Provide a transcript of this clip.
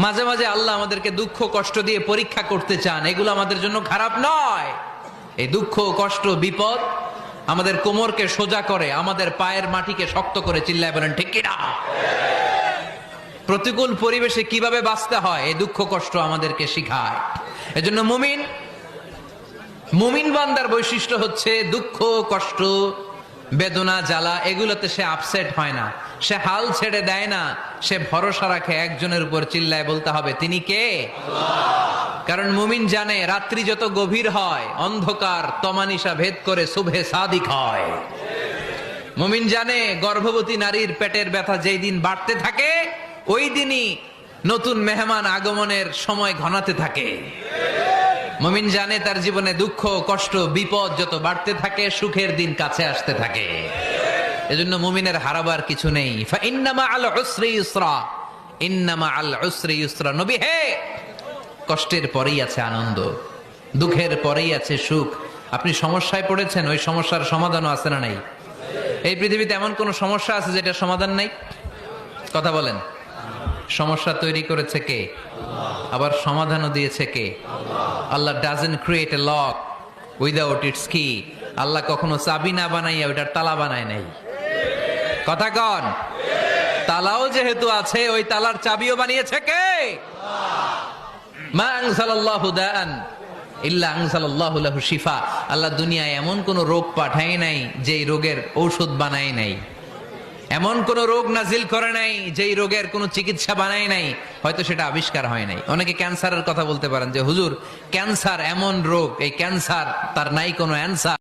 মাঝে মাঝে আল্লাহ আমাদেরকে দুঃখ কষ্ট দিয়ে পরীক্ষা করতে চান, এগুলো আমাদের জন্য খারাপ নয়। এই দুঃখ কষ্ট বিপদ আমাদের কোমরকে সোজা করে, আমাদের পায়ের মাটিকে শক্ত করে। চিল্লায় বলেন ঠিক কিনা? প্রতিকূল পরিবেশে কিভাবে বাঁচতে হয় এই দুঃখ কষ্ট আমাদেরকে শিখায়। এজন্য মুমিন বান্দার বৈশিষ্ট্য হচ্ছে দুঃখ কষ্ট বেদনা জ্বালা এগুলোতে সে আপসেট হয় না, সে হাল ছেড়ে দেয় না, সে ভরসা রাখে একজনের উপর। চিল্লায় বলতে হবে তিনি কে? কারণ মুমিন জানে রাত্রি যত গভীর হয় অন্ধকার তমানিসা ভেদ করে শুভে সাদিক হয়। মুমিন জানে গর্ভবতী নারীর পেটের ব্যথা যেই দিন বাড়তে থাকে ওই দিনই নতুন মেহমান আগমনের সময় ঘনাতে থাকে। মুমিন জানে তার জীবনে দুঃখ কষ্ট বিপদ যত বাড়তে থাকে সুখের দিন কাছে আসতে থাকে। এজন্য মুমিনের হারাবার কিছু নেই। ফাইন্না মাআল উসরি ইউসরা, ইন্না মাআল উসরি ইউসরা। নবী হে, কষ্টের পরেই আছে আনন্দ, দুঃখের পরেই আছে সুখ। আপনি সমস্যায় পড়েছেন, ওই সমস্যার সমাধানও আছে না নাই? এই পৃথিবীতে এমন কোন সমস্যা আছে যেটার সমাধান নাই? কথা বলেন। সমস্যা তৈরি করেছে কে? আবার সমাধানও দিয়েছে কে? Allah doesn't create a lock without its key. Allah কখনো চাবি না বানাইয়া ওইটার তালা বানায় নাই। কথা কন। তালাও যেহেতু আছে ওই তালার চাবিও বানিয়েছে কে? মা আনজালাল্লাহু দাআন ইল্লা আনজালাল্লাহু লাহু শিফা। আল্লাহ দুনিয়ায় এমন কোন রোগ পাঠায় নাই যেই রোগের ঔষধ বানায় নাই, এমন কোন রোগ নাজিল করে নাই যেই রোগের কোন চিকিৎসা বানায় নাই, হয়তো সেটা আবিষ্কার হয় নাই। অনেকে ক্যান্সারের কথা বলতে পারেন যে হুজুর ক্যান্সার এমন রোগ, এই ক্যান্সার তার নাই কোনো অ্যান্সার।